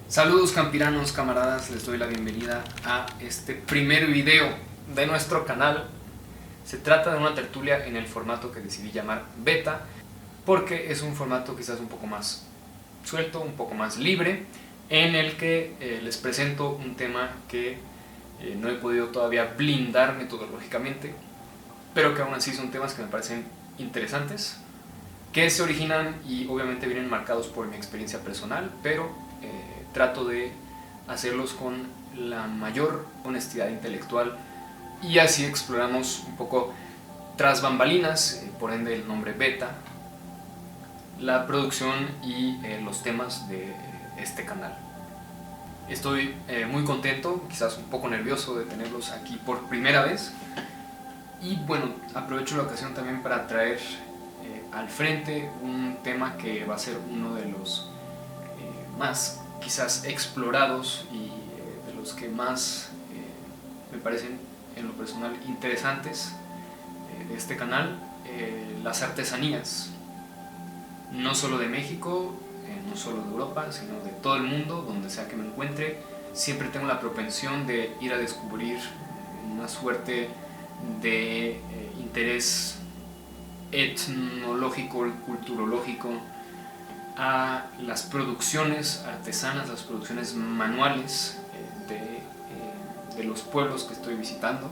Saludos campiranos, camaradas, les doy la bienvenida a este primer video de nuestro canal. Se trata de una tertulia en el formato que decidí llamar beta, porque es un formato quizás un poco más suelto, un poco más libre, en el que les presento un tema que no he podido todavía blindar metodológicamente, pero que aún así son temas que me parecen interesantes, que se originan y obviamente vienen marcados por mi experiencia personal, pero trato de hacerlos con la mayor honestidad intelectual y así exploramos un poco tras bambalinas, por ende el nombre beta, la producción y los temas de este canal. Estoy muy contento, quizás un poco nervioso de tenerlos aquí por primera vez y bueno, aprovecho la ocasión también para traer al frente un tema que va a ser uno de los más quizás explorados y de los que más me parecen en lo personal interesantes de este canal, las artesanías, no solo de México, no solo de Europa, sino de todo el mundo, donde sea que me encuentre. Siempre tengo la propensión de ir a descubrir una suerte de interés etnológico, culturológico, a las producciones artesanas, las producciones manuales de los pueblos que estoy visitando.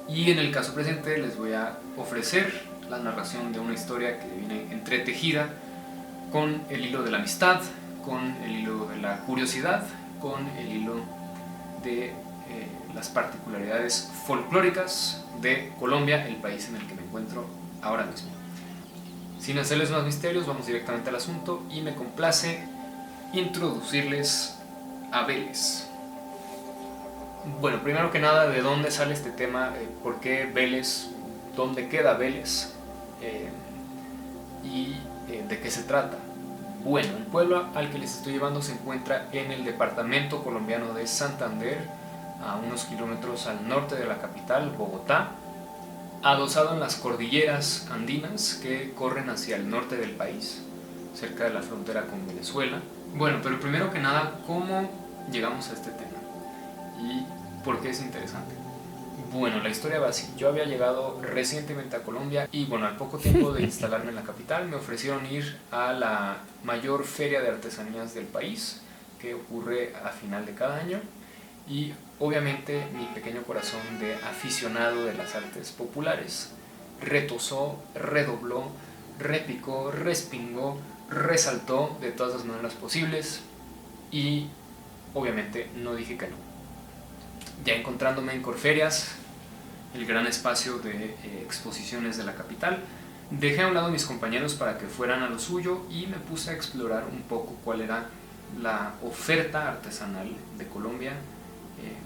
Y en el caso presente les voy a ofrecer la narración de una historia que viene entretejida con el hilo de la amistad, con el hilo de la curiosidad, con el hilo de las particularidades folclóricas de Colombia, el país en el que me encuentro ahora mismo. Sin hacerles más misterios, vamos directamente al asunto y me complace introducirles a Vélez. Bueno, primero que nada, ¿de dónde sale este tema? ¿Por qué Vélez? ¿Dónde queda Vélez? ¿Y de qué se trata? Bueno, el pueblo al que les estoy llevando se encuentra en el departamento colombiano de Santander, a unos kilómetros al norte de la capital, Bogotá, adosado en las cordilleras andinas que corren hacia el norte del país, cerca de la frontera con Venezuela. Bueno, pero primero que nada, ¿cómo llegamos a este tema? ¿Y por qué es interesante? Bueno, la historia va así. Yo había llegado recientemente a Colombia y bueno, al poco tiempo de instalarme en la capital me ofrecieron ir a la mayor feria de artesanías del país, que ocurre a final de cada año. Y obviamente mi pequeño corazón de aficionado de las artes populares retozó, redobló, repicó, respingó, resaltó de todas las maneras posibles y obviamente no dije que no. Ya encontrándome en Corferias, el gran espacio de exposiciones de la capital, dejé a un lado a mis compañeros para que fueran a lo suyo y me puse a explorar un poco cuál era la oferta artesanal de Colombia,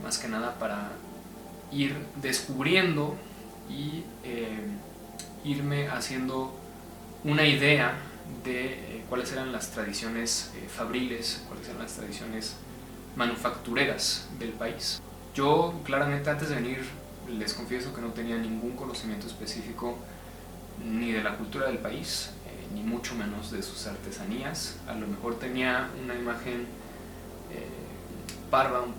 más que nada para ir descubriendo y irme haciendo una idea de cuáles eran las tradiciones fabriles, cuáles eran las tradiciones manufactureras del país. Yo claramente antes de venir les confieso que no tenía ningún conocimiento específico ni de la cultura del país, ni mucho menos de sus artesanías. A lo mejor tenía una imagen parva, un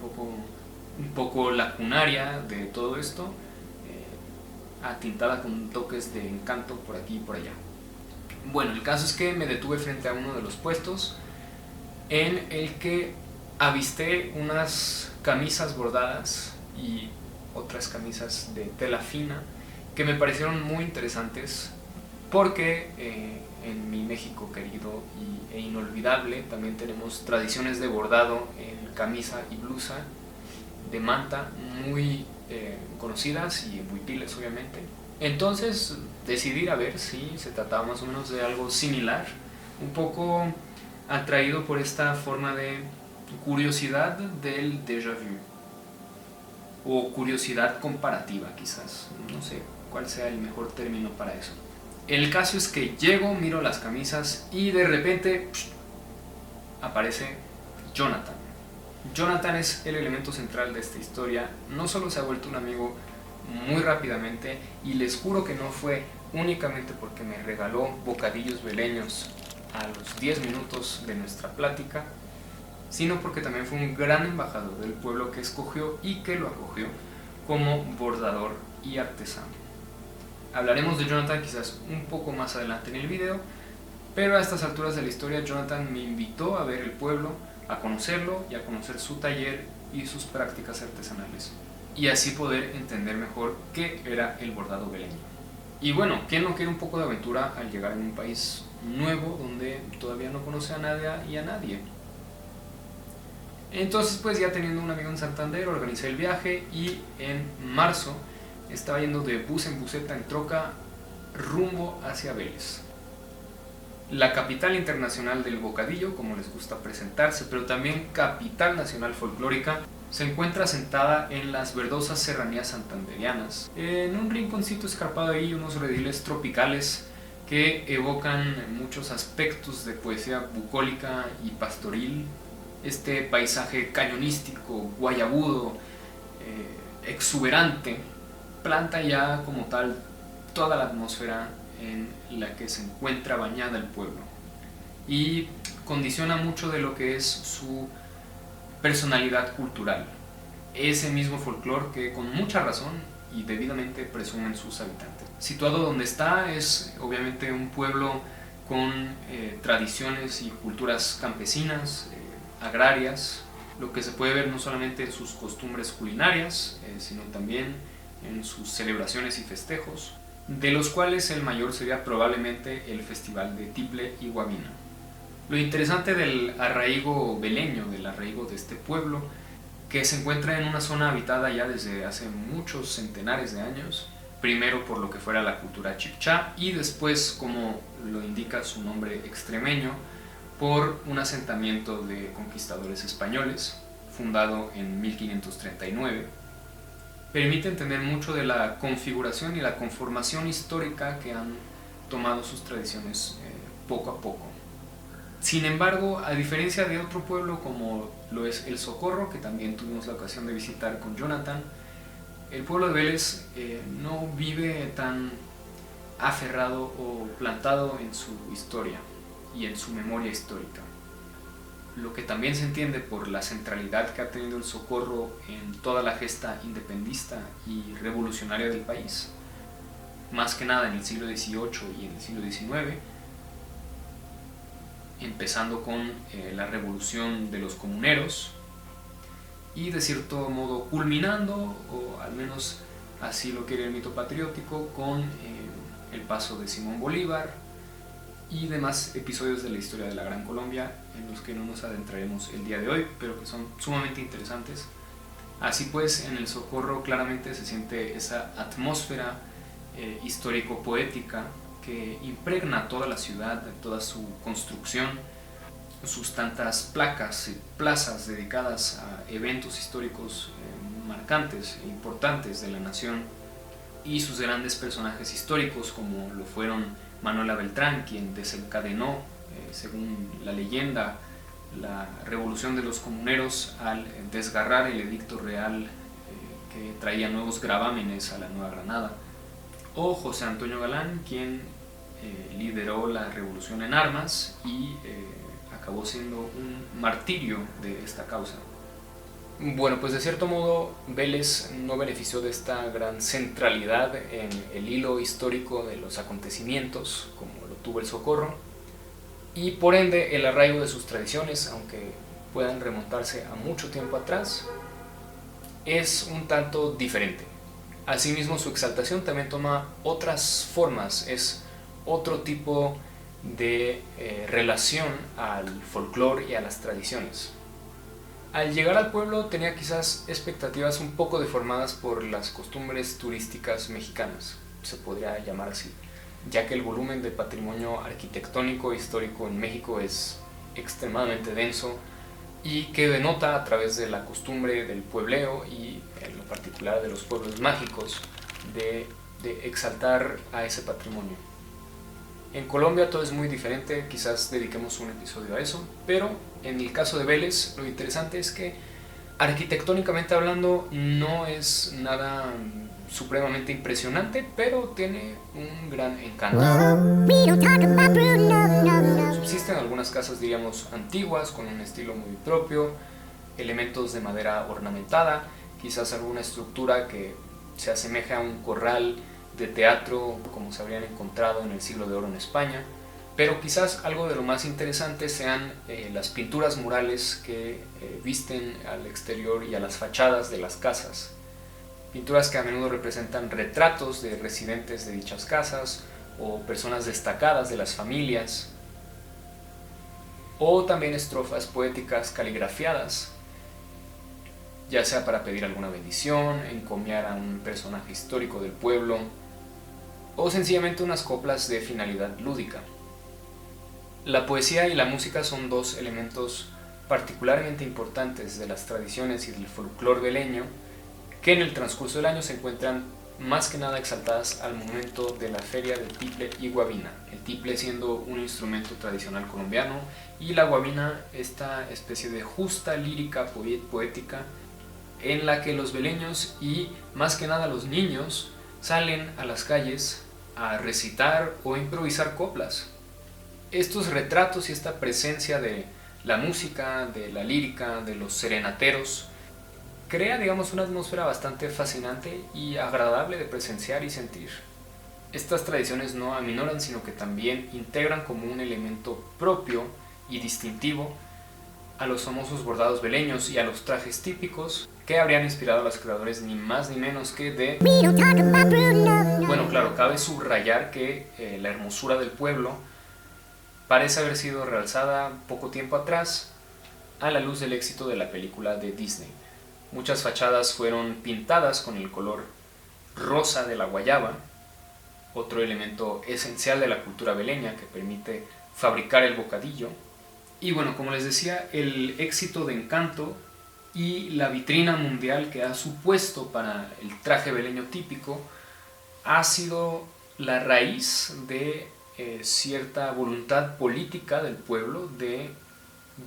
poco lacunaria de todo esto, atintada con toques de encanto por aquí y por allá. Bueno, el caso es que me detuve frente a uno de los puestos en el que avisté unas camisas bordadas y otras camisas de tela fina que me parecieron muy interesantes porque en mi México querido e inolvidable también tenemos tradiciones de bordado en camisa y blusa de manta muy conocidas y huipiles obviamente. Entonces decidí ir a ver si se trataba más o menos de algo similar, un poco atraído por esta forma de curiosidad del déjà vu o curiosidad comparativa, quizás, no sé cuál sea el mejor término para eso. El caso es que llego, miro las camisas y de repente aparece Jonathan. Jonathan es el elemento central de esta historia. No solo se ha vuelto un amigo muy rápidamente, y les juro que no fue únicamente porque me regaló bocadillos veleños a los 10 minutos de nuestra plática, sino porque también fue un gran embajador del pueblo que escogió y que lo acogió como bordador y artesano. Hablaremos de Jonathan quizás un poco más adelante en el video, pero a estas alturas de la historia Jonathan me invitó a ver el pueblo, a conocerlo y a conocer su taller y sus prácticas artesanales, y así poder entender mejor qué era el bordado beleño. Y bueno, ¿quién no quiere un poco de aventura al llegar en un país nuevo donde todavía no conoce a nadie y a nadie? Entonces, pues ya teniendo un amigo en Santander, organicé el viaje y en marzo estaba yendo de bus en buseta en troca rumbo hacia Vélez, la capital internacional del bocadillo, como les gusta presentarse, pero también capital nacional folclórica. Se encuentra asentada en las verdosas serranías santanderianas, en un rinconcito escarpado ahí, unos rediles tropicales que evocan muchos aspectos de poesía bucólica y pastoril. Este paisaje cañonístico, guayabudo, exuberante, planta ya como tal toda la atmósfera en la que se encuentra bañada el pueblo y condiciona mucho de lo que es su personalidad cultural, ese mismo folclore que con mucha razón y debidamente presumen sus habitantes. Situado donde está es obviamente un pueblo con tradiciones y culturas campesinas, agrarias, lo que se puede ver no solamente en sus costumbres culinarias, sino también en sus celebraciones y festejos, de los cuales el mayor sería probablemente el Festival de Tiple y Guabina. Lo interesante del arraigo beleño, del arraigo de este pueblo, que se encuentra en una zona habitada ya desde hace muchos centenares de años, primero por lo que fuera la cultura chibchá y después, como lo indica su nombre extremeño, por un asentamiento de conquistadores españoles, fundado en 1539, permite entender mucho de la configuración y la conformación histórica que han tomado sus tradiciones poco a poco. Sin embargo, a diferencia de otro pueblo como lo es El Socorro, que también tuvimos la ocasión de visitar con Jonathan, el pueblo de Vélez no vive tan aferrado o plantado en su historia y en su memoria histórica, lo que también se entiende por la centralidad que ha tenido El Socorro en toda la gesta independentista y revolucionaria del país, más que nada en el siglo XVIII y en el siglo XIX, empezando con la revolución de los comuneros y de cierto modo culminando, o al menos así lo quiere el mito patriótico, con el paso de Simón Bolívar y demás episodios de la historia de la Gran Colombia en los que no nos adentraremos el día de hoy, pero que son sumamente interesantes. Así pues, en El Socorro claramente se siente esa atmósfera histórico-poética que impregna toda la ciudad, toda su construcción, sus tantas placas y plazas dedicadas a eventos históricos marcantes e importantes de la nación, y sus grandes personajes históricos como lo fueron Manuela Beltrán, quien desencadenó, según la leyenda, la revolución de los comuneros al desgarrar el edicto real que traía nuevos gravámenes a la Nueva Granada, o José Antonio Galán, quien lideró la revolución en armas y acabó siendo un martirio de esta causa. Bueno, pues de cierto modo Vélez no benefició de esta gran centralidad en el hilo histórico de los acontecimientos como lo tuvo El Socorro, y por ende el arraigo de sus tradiciones, aunque puedan remontarse a mucho tiempo atrás, es un tanto diferente. Asimismo, su exaltación también toma otras formas, es otro tipo de relación al folclore y a las tradiciones. Al llegar al pueblo tenía quizás expectativas un poco deformadas por las costumbres turísticas mexicanas, se podría llamar así, ya que el volumen de patrimonio arquitectónico e histórico en México es extremadamente denso y que denota a través de la costumbre del puebleo y en lo particular de los pueblos mágicos de exaltar a ese patrimonio. En Colombia todo es muy diferente, quizás dediquemos un episodio a eso, pero en el caso de Vélez lo interesante es que Arquitectónicamente hablando no es nada supremamente impresionante, pero tiene un gran encanto. Subsisten algunas casas, diríamos, antiguas, con un estilo muy propio, elementos de madera ornamentada, quizás alguna estructura que se asemeja a un corral de teatro como se habrían encontrado en el siglo de oro en España, pero quizás algo de lo más interesante sean las pinturas murales que visten al exterior y a las fachadas de las casas. Pinturas que a menudo representan retratos de residentes de dichas casas o personas destacadas de las familias, o también estrofas poéticas caligrafiadas, ya sea para pedir alguna bendición, encomiar a un personaje histórico del pueblo, o sencillamente unas coplas de finalidad lúdica. La poesía y la música son dos elementos particularmente importantes de las tradiciones y del folclore beleño, que en el transcurso del año se encuentran más que nada exaltadas al momento de la feria de tiple y guabina, el tiple siendo un instrumento tradicional colombiano y la guabina esta especie de justa lírica poética en la que los beleños y más que nada los niños salen a las calles a recitar o improvisar coplas. Estos retratos y esta presencia de la música, de la lírica, de los serenateros, crea, digamos, una atmósfera bastante fascinante y agradable de presenciar y sentir. Estas tradiciones no aminoran, sino que también integran como un elemento propio y distintivo a los famosos bordados beleños y a los trajes típicos que habrían inspirado a los creadores ni más ni menos que de... Bueno, claro, cabe subrayar que la hermosura del pueblo parece haber sido realzada poco tiempo atrás a la luz del éxito de la película de Disney. Muchas fachadas fueron pintadas con el color rosa de la guayaba, otro elemento esencial de la cultura beleña que permite fabricar el bocadillo. Y bueno, como les decía, el éxito de Encanto y la vitrina mundial que ha supuesto para el traje beleño típico ha sido la raíz de cierta voluntad política del pueblo de,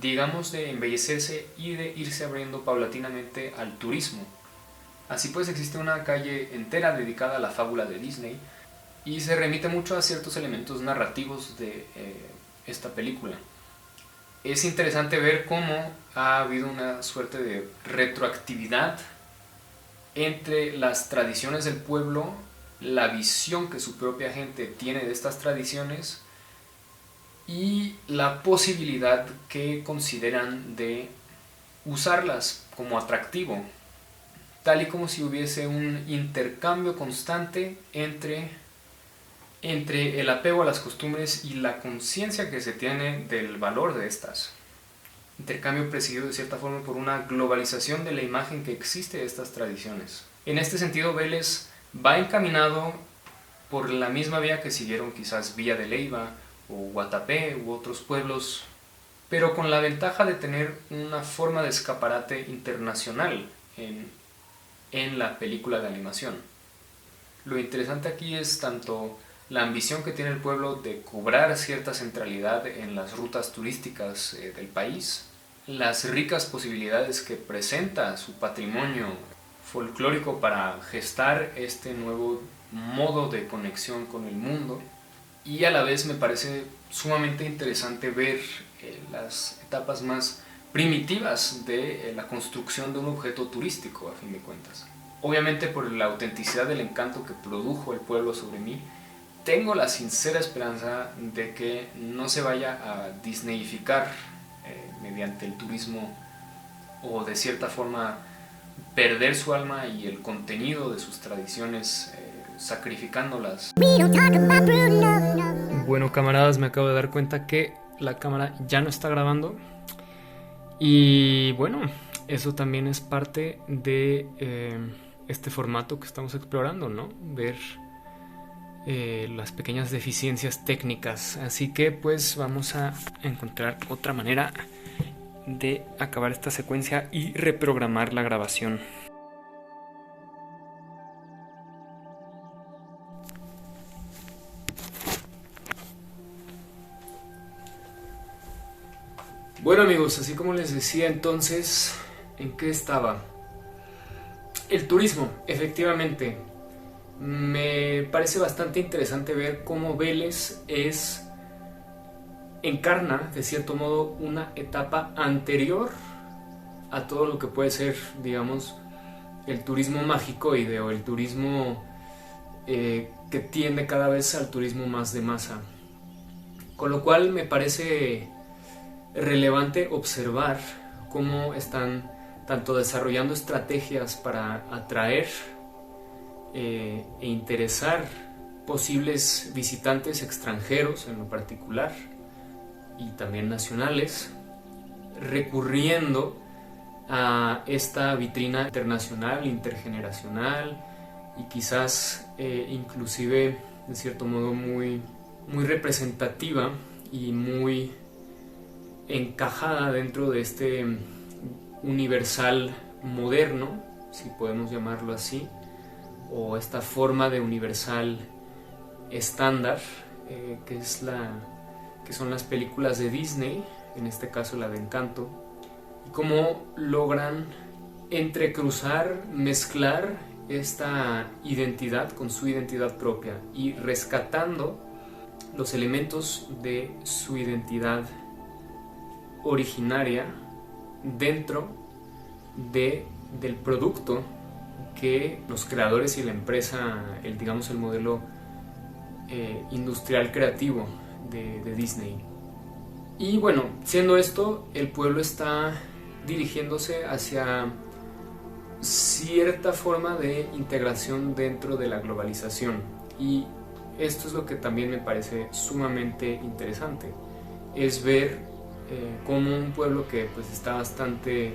digamos, de embellecerse y de irse abriendo paulatinamente al turismo. Así pues existe una calle entera dedicada a la fábula de Disney y se remite mucho a ciertos elementos narrativos de esta película. Es interesante ver cómo ha habido una suerte de retroactividad entre las tradiciones del pueblo, la visión que su propia gente tiene de estas tradiciones y la posibilidad que consideran de usarlas como atractivo, tal y como si hubiese un intercambio constante entre el apego a las costumbres y la conciencia que se tiene del valor de estas. Intercambio presidido de cierta forma por una globalización de la imagen que existe de estas tradiciones. En este sentido, Vélez va encaminado por la misma vía que siguieron quizás Villa de Leyva o Guatapé u otros pueblos, pero con la ventaja de tener una forma de escaparate internacional en la película de animación. Lo interesante aquí es tanto la ambición que tiene el pueblo de cobrar cierta centralidad en las rutas turísticas del país, las ricas posibilidades que presenta su patrimonio folclórico para gestar este nuevo modo de conexión con el mundo, y a la vez me parece sumamente interesante ver las etapas más primitivas de la construcción de un objeto turístico, a fin de cuentas. Obviamente, por la autenticidad del encanto que produjo el pueblo sobre mí, tengo la sincera esperanza de que no se vaya a disneyificar mediante el turismo o de cierta forma perder su alma y el contenido de sus tradiciones sacrificándolas. Bueno, camaradas, me acabo de dar cuenta que la cámara ya no está grabando y bueno, eso también es parte de este formato que estamos explorando, ¿no? Ver las pequeñas deficiencias técnicas, así que pues vamos a encontrar otra manera de acabar esta secuencia y reprogramar la grabación. Bueno amigos, así como les decía entonces, ¿En qué estaba? El turismo, efectivamente. Me parece bastante interesante ver cómo Vélez encarna, de cierto modo, una etapa anterior a todo lo que puede ser, digamos, el turismo magicoide o el turismo que tiende cada vez al turismo más de masa. Con lo cual me parece relevante observar cómo están tanto desarrollando estrategias para atraer e interesar posibles visitantes extranjeros en lo particular y también nacionales, recurriendo a esta vitrina internacional, intergeneracional y quizás inclusive de cierto modo muy representativa y muy encajada dentro de este universal moderno, si podemos llamarlo así, o esta forma de universal estándar que son las películas de Disney, en este caso la de Encanto, y cómo logran entrecruzar, mezclar esta identidad con su identidad propia y rescatando los elementos de su identidad originaria dentro del producto que los creadores y la empresa, digamos el modelo industrial creativo de Disney. Y bueno, siendo esto, el pueblo está dirigiéndose hacia cierta forma de integración dentro de la globalización, y esto es lo que también me parece sumamente interesante, es ver cómo un pueblo que pues está bastante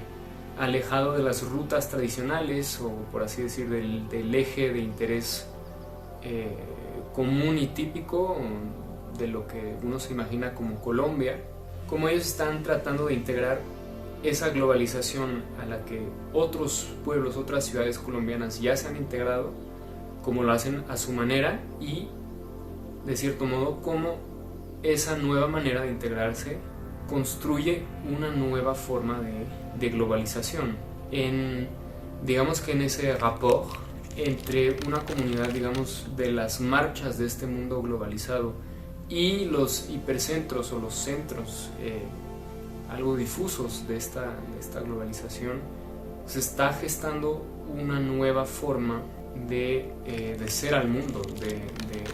alejado de las rutas tradicionales, o por así decir del eje de interés común y típico de lo que uno se imagina como Colombia, como ellos están tratando de integrar esa globalización a la que otros pueblos, otras ciudades colombianas ya se han integrado, como lo hacen a su manera, y de cierto modo cómo esa nueva manera de integrarse construye una nueva forma de globalización, digamos que en ese rapport entre una comunidad, digamos, de las marchas de este mundo globalizado y los hipercentros o los centros algo difusos de esta globalización. Se está gestando una nueva forma de ser al mundo, de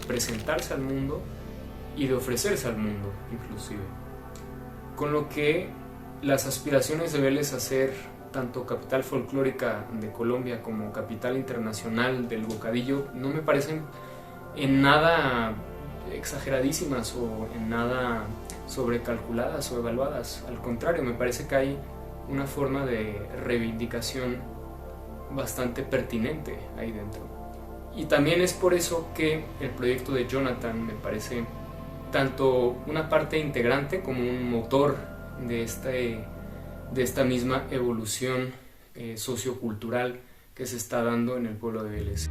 presentarse al mundo y de ofrecerse al mundo inclusive. Con lo que las aspiraciones de Vélez a ser tanto capital folclórica de Colombia como capital internacional del bocadillo no me parecen en nada exageradísimas o en nada sobrecalculadas o evaluadas. Al contrario, me parece que hay una forma de reivindicación bastante pertinente ahí dentro. Y también es por eso que el proyecto de Jonathan me parece tanto una parte integrante como un motor de esta misma evolución sociocultural que se está dando en el pueblo de Vélez.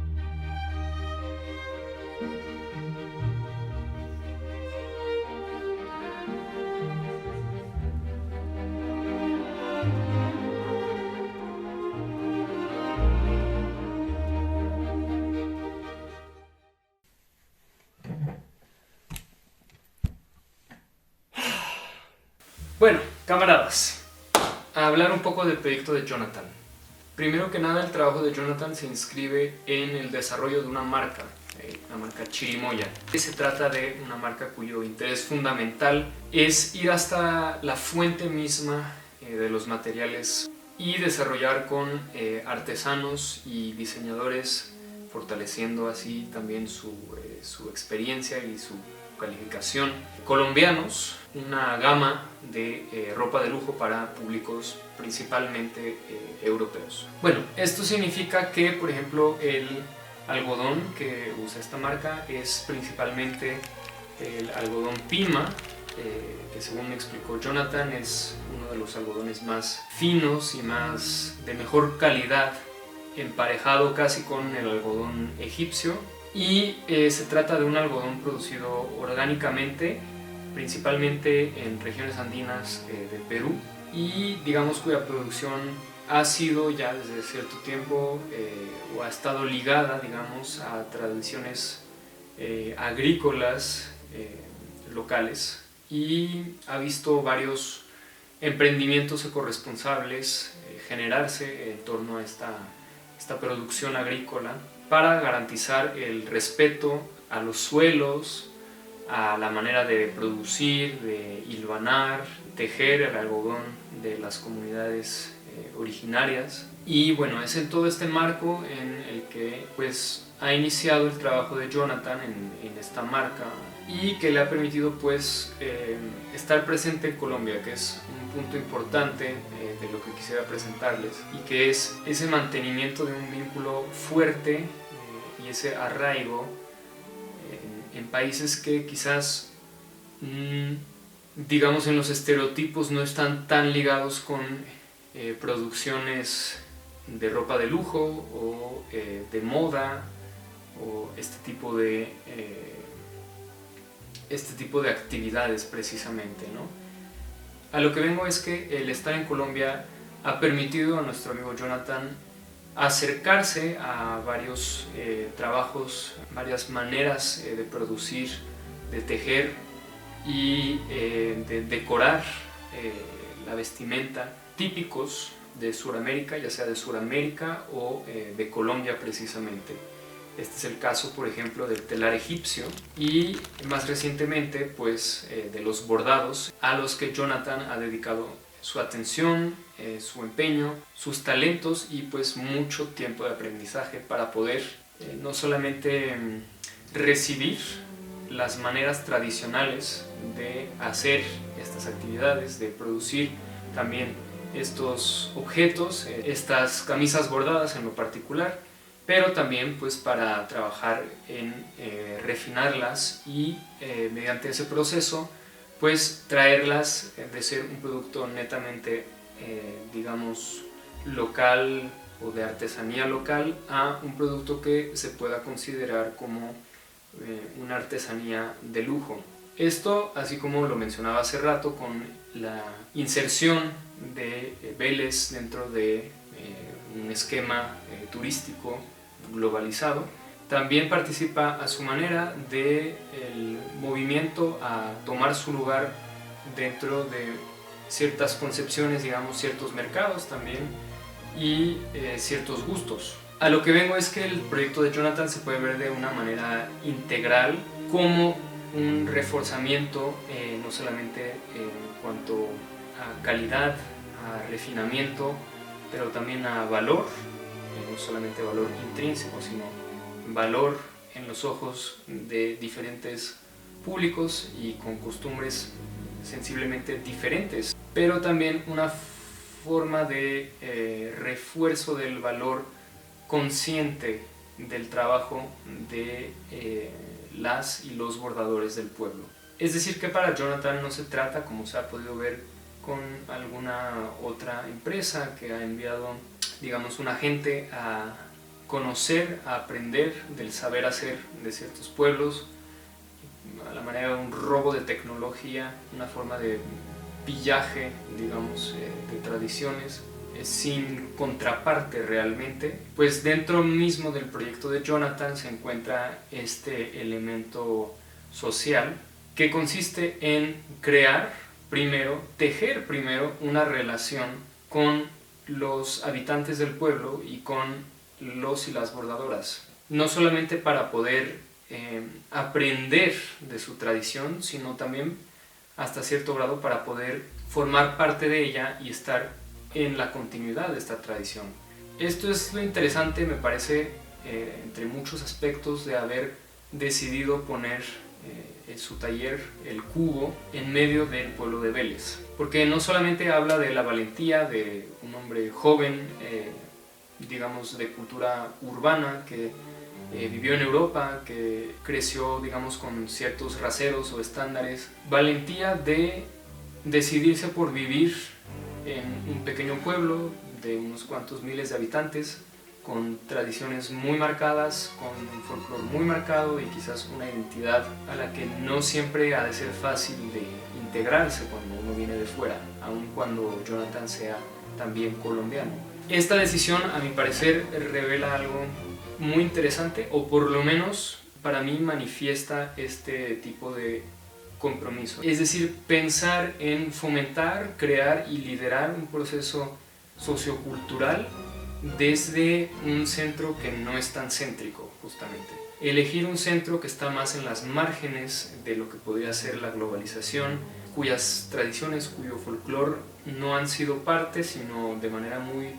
Bueno, camaradas, a hablar un poco del proyecto de Jonathan. Primero que nada, el trabajo de Jonathan se inscribe en el desarrollo de una marca, la marca Chirimoya. Se trata de una marca cuyo interés fundamental es ir hasta la fuente misma de los materiales y desarrollar con artesanos y diseñadores, fortaleciendo así también su experiencia y su calificación, colombianos, una gama de ropa de lujo para públicos principalmente europeos. Bueno, esto significa que, por ejemplo, el algodón que usa esta marca es principalmente el algodón Pima, que según me explicó Jonathan es uno de los algodones más finos y de mejor calidad, emparejado casi con el algodón egipcio, y se trata de un algodón producido orgánicamente, principalmente en regiones andinas de Perú, y digamos cuya producción ha sido ya desde cierto tiempo o ha estado ligada, digamos, a tradiciones agrícolas locales, y ha visto varios emprendimientos ecorresponsables generarse en torno a esta producción agrícola para garantizar el respeto a los suelos, a la manera de producir, de hilvanar, tejer el algodón de las comunidades originarias. Y bueno, es en todo este marco en el que pues ha iniciado el trabajo de Jonathan en esta marca, y que le ha permitido pues estar presente en Colombia, que es un punto importante de lo que quisiera presentarles, y que es ese mantenimiento de un vínculo fuerte y ese arraigo en países que quizás digamos en los estereotipos no están tan ligados con producciones de ropa de lujo o de moda o este tipo de actividades precisamente, ¿no? A lo que vengo es que el estar en Colombia ha permitido a nuestro amigo Jonathan acercarse a varios trabajos, varias maneras de producir, de tejer y de decorar la vestimenta típicos de Sudamérica, ya sea de Sudamérica o de Colombia precisamente. Este es el caso, por ejemplo, del telar egipcio y más recientemente pues, de los bordados, a los que Jonathan ha dedicado su atención, su empeño, sus talentos y pues mucho tiempo de aprendizaje para poder no solamente recibir las maneras tradicionales de hacer estas actividades, de producir también estos objetos, estas camisas bordadas en lo particular, pero también pues para trabajar en refinarlas y mediante ese proceso pues traerlas de ser un producto netamente digamos local o de artesanía local a un producto que se pueda considerar como una artesanía de lujo. Esto, así como lo mencionaba hace rato, con la inserción de Vélez dentro de un esquema turístico globalizado, también participa a su manera del movimiento a tomar su lugar dentro de ciertas concepciones, digamos, ciertos mercados también y ciertos gustos. A lo que vengo es que el proyecto de Jonathan se puede ver de una manera integral como un reforzamiento no solamente en cuanto a calidad, a refinamiento, pero también a valor, no solamente valor intrínseco, sino valor en los ojos de diferentes públicos y con costumbres sensiblemente diferentes, pero también una forma de refuerzo del valor consciente del trabajo de las y los bordadores del pueblo. Es decir, que para Jonathan no se trata, como se ha podido ver con alguna otra empresa que ha enviado, digamos, un agente a conocer, a aprender del saber hacer de ciertos pueblos, a la manera de un robo de tecnología, una forma de pillaje, digamos, de tradiciones, sin contraparte realmente. Pues dentro mismo del proyecto de Jonathan se encuentra este elemento social que consiste en tejer primero una relación con los habitantes del pueblo y con los y las bordadoras, no solamente para poder aprender de su tradición, sino también hasta cierto grado para poder formar parte de ella y estar en la continuidad de esta tradición. Esto es lo interesante, me parece, entre muchos aspectos, de haber decidido poner en su taller el cubo en medio del pueblo de Vélez, porque no solamente habla de la valentía de un hombre joven, digamos, de cultura urbana, que vivió en Europa, que creció, digamos, con ciertos raseros o estándares, valentía de decidirse por vivir en un pequeño pueblo de unos cuantos miles de habitantes, con tradiciones muy marcadas, con un folclore muy marcado y quizás una identidad a la que no siempre ha de ser fácil de integrarse cuando uno viene de fuera, aun cuando Jonathan sea también colombiano. Esta decisión, a mi parecer, revela algo muy interesante, o por lo menos para mí manifiesta este tipo de compromiso. Es decir, pensar en fomentar, crear y liderar un proceso sociocultural desde un centro que no es tan céntrico, justamente. Elegir un centro que está más en las márgenes de lo que podría ser la globalización, cuyas tradiciones, cuyo folclore no han sido parte, sino de manera muy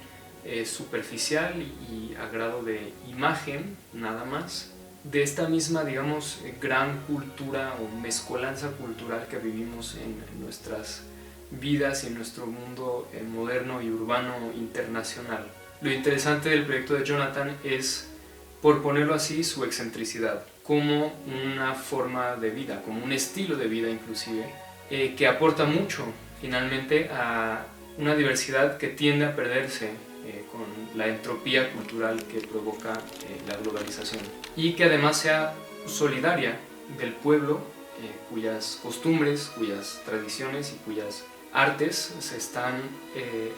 superficial y a grado de imagen, nada más, de esta misma, digamos, gran cultura o mezcolanza cultural que vivimos en nuestras vidas y en nuestro mundo moderno y urbano internacional. Lo interesante del proyecto de Jonathan es, por ponerlo así, su excentricidad, como una forma de vida, como un estilo de vida inclusive, que aporta mucho finalmente a una diversidad que tiende a perderse con la entropía cultural que provoca la globalización, y que además sea solidaria del pueblo, cuyas costumbres, cuyas tradiciones y cuyas artes se están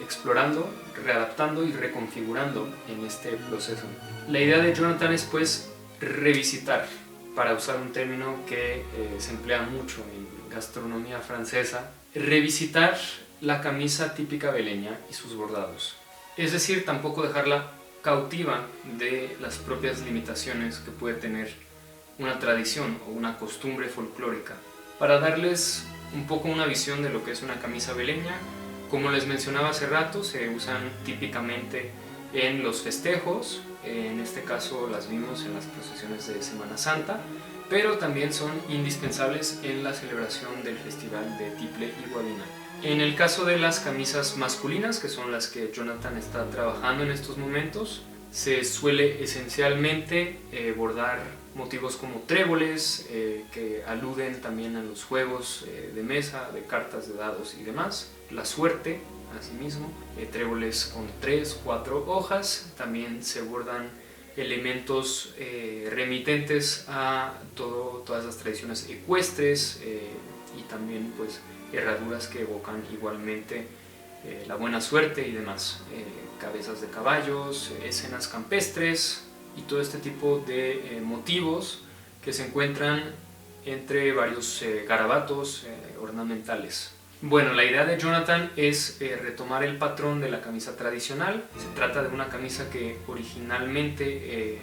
explorando, readaptando y reconfigurando en este proceso. La idea de Jonathan es pues revisitar, para usar un término que se emplea mucho en gastronomía francesa, revisitar la camisa típica beleña y sus bordados. Es decir, tampoco dejarla cautiva de las propias limitaciones que puede tener una tradición o una costumbre folclórica. Para darles un poco una visión de lo que es una camisa beleña, como les mencionaba hace rato, se usan típicamente en los festejos, en este caso las vimos en las procesiones de Semana Santa, pero también son indispensables en la celebración del Festival de Tiple y Guabina. En el caso de las camisas masculinas, que son las que Jonathan está trabajando en estos momentos, se suele esencialmente bordar motivos como tréboles, que aluden también a los juegos de mesa, de cartas, de dados y demás. La suerte, asimismo, tréboles con 3, 4 hojas. También se bordan elementos remitentes a todas las tradiciones ecuestres, y también pues herraduras que evocan igualmente la buena suerte y demás, cabezas de caballos, escenas campestres y todo este tipo de motivos que se encuentran entre varios garabatos ornamentales. Bueno, la idea de Jonathan es retomar el patrón de la camisa tradicional. Se trata de una camisa que originalmente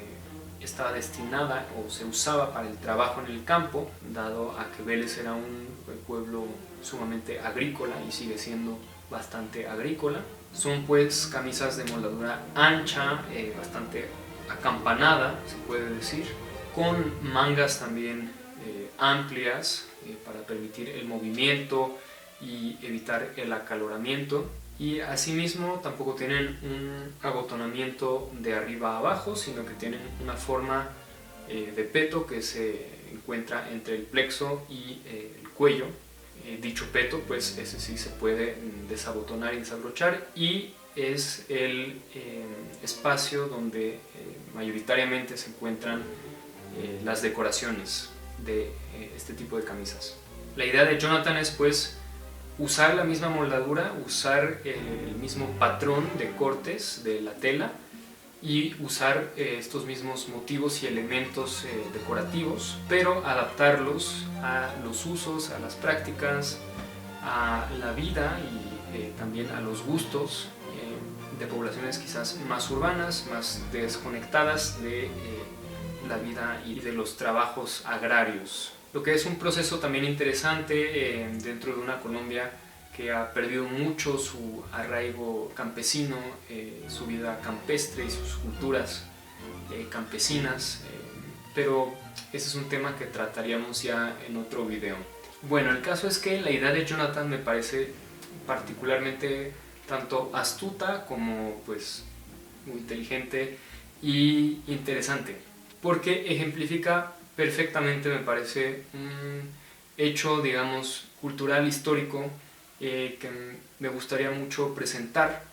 estaba destinada o se usaba para el trabajo en el campo, dado a que Vélez era un pueblo sumamente agrícola y sigue siendo bastante agrícola. Son pues camisas de moldadura ancha, bastante acampanada, se puede decir, con mangas también amplias para permitir el movimiento y evitar el acaloramiento. Y asimismo tampoco tienen un abotonamiento de arriba a abajo, sino que tienen una forma de peto que se encuentra entre el plexo y el cuello. Dicho peto, pues ese sí se puede desabotonar y desabrochar, y es el espacio donde mayoritariamente se encuentran las decoraciones de este tipo de camisas. La idea de Jonathan es pues usar la misma moldadura, usar el mismo patrón de cortes de la tela y usar estos mismos motivos y elementos decorativos, pero adaptarlos a los usos, a las prácticas, a la vida y también a los gustos de poblaciones quizás más urbanas, más desconectadas de la vida y de los trabajos agrarios. Lo que es un proceso también interesante dentro de una Colombia que ha perdido mucho su arraigo campesino, su vida campestre y sus culturas campesinas, pero ese es un tema que trataríamos ya en otro video. Bueno, el caso es que la idea de Jonathan me parece particularmente tanto astuta como pues muy inteligente y interesante, porque ejemplifica perfectamente, me parece, un hecho, digamos, cultural, histórico, que me gustaría mucho presentar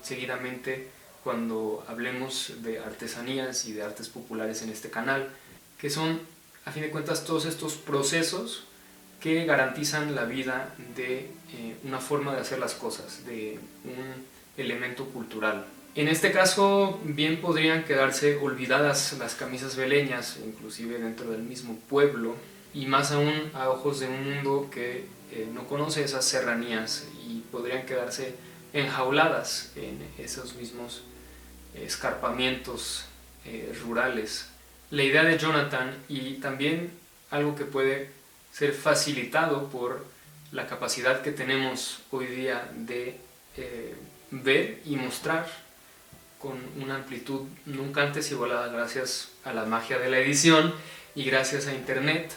seguidamente cuando hablemos de artesanías y de artes populares en este canal, que son, a fin de cuentas, todos estos procesos que garantizan la vida de una forma de hacer las cosas, de un elemento cultural. En este caso, bien podrían quedarse olvidadas las camisas beleñas, inclusive dentro del mismo pueblo, y más aún a ojos de un mundo que no conoce esas serranías, y podrían quedarse enjauladas en esos mismos escarpamientos rurales. La idea de Jonathan, y también algo que puede ser facilitado por la capacidad que tenemos hoy día de ver y mostrar con una amplitud nunca antes igualada gracias a la magia de la edición y gracias a internet,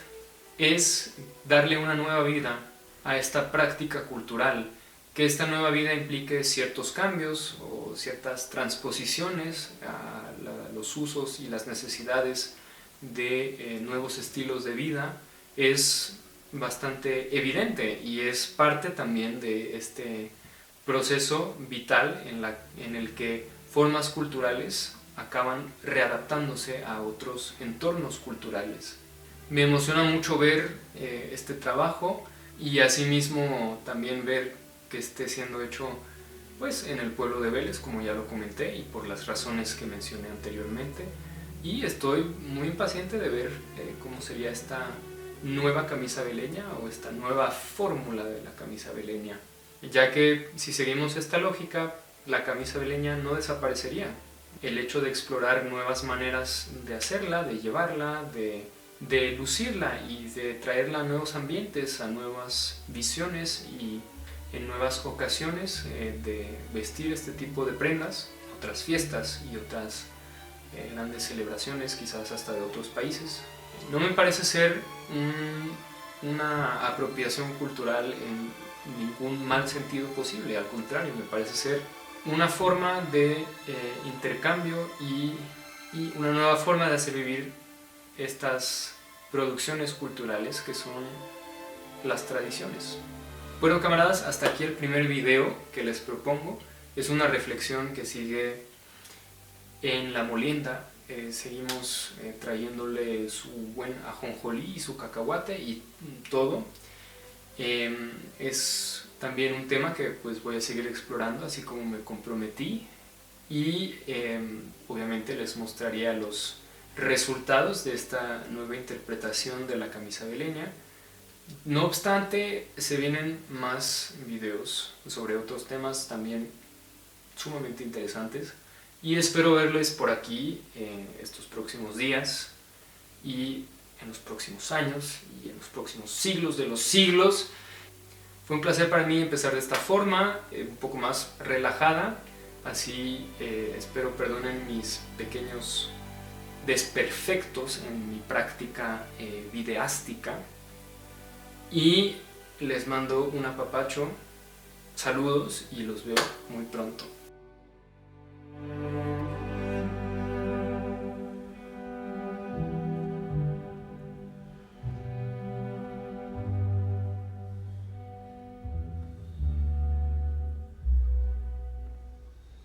es darle una nueva vida a esta práctica cultural, que esta nueva vida implique ciertos cambios o ciertas transposiciones a los usos y las necesidades de nuevos estilos de vida. Es bastante evidente y es parte también de este proceso vital en el que formas culturales acaban readaptándose a otros entornos culturales. Me emociona mucho ver este trabajo y asimismo también ver que esté siendo hecho pues en el pueblo de Vélez, como ya lo comenté, y por las razones que mencioné anteriormente. Y estoy muy impaciente de ver cómo sería esta nueva camisa beleña o esta nueva fórmula de la camisa beleña, ya que si seguimos esta lógica, la camisa beleña no desaparecería. El hecho de explorar nuevas maneras de hacerla, de llevarla, de lucirla y de traerla a nuevos ambientes, a nuevas visiones y en nuevas ocasiones de vestir este tipo de prendas, otras fiestas y otras grandes celebraciones, quizás hasta de otros países. No me parece ser una apropiación cultural en ningún mal sentido posible, al contrario, me parece ser una forma de intercambio y una nueva forma de hacer vivir estas producciones culturales que son las tradiciones. Bueno, camaradas, hasta aquí el primer video que les propongo. Es una reflexión que sigue en la molienda. Seguimos trayéndole su buen ajonjolí y su cacahuate y todo. Es también un tema que pues voy a seguir explorando, así como me comprometí, y obviamente les mostraría los resultados de esta nueva interpretación de la camisa beleña. No obstante, se vienen más videos sobre otros temas también sumamente interesantes y espero verles por aquí estos próximos días y en los próximos años y en los próximos siglos de los siglos. Fue un placer para mí empezar de esta forma, un poco más relajada, así espero perdonen mis pequeños desperfectos en mi práctica videástica, y les mando un apapacho, saludos y los veo muy pronto.